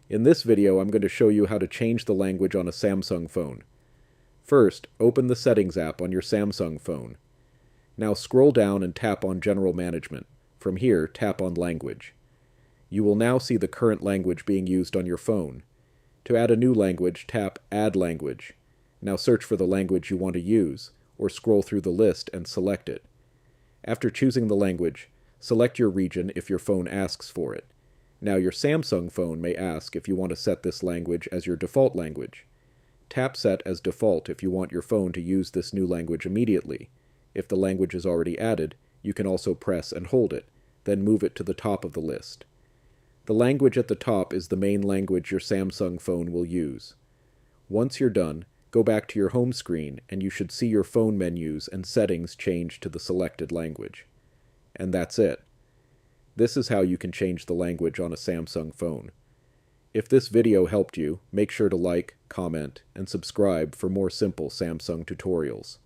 In this video, I'm going to show you how to change the language on a Samsung phone. First, open the Settings app on your Samsung phone. Now scroll down and tap on General Management. From here, tap on Language. You will now see the current language being used on your phone. To add a new language, tap Add Language. Now search for the language you want to use, or scroll through the list and select it. After choosing the language, select your region if your phone asks for it. Now your Samsung phone may ask if you want to set this language as your default language. Tap Set as Default if you want your phone to use this new language immediately. If the language is already added, you can also press and hold it, then move it to the top of the list. The language at the top is the main language your Samsung phone will use. Once you're done, go back to your home screen and you should see your phone menus and settings change to the selected language. And that's it. This is how you can change the language on a Samsung phone. If this video helped you, make sure to like, comment, and subscribe for more simple Samsung tutorials.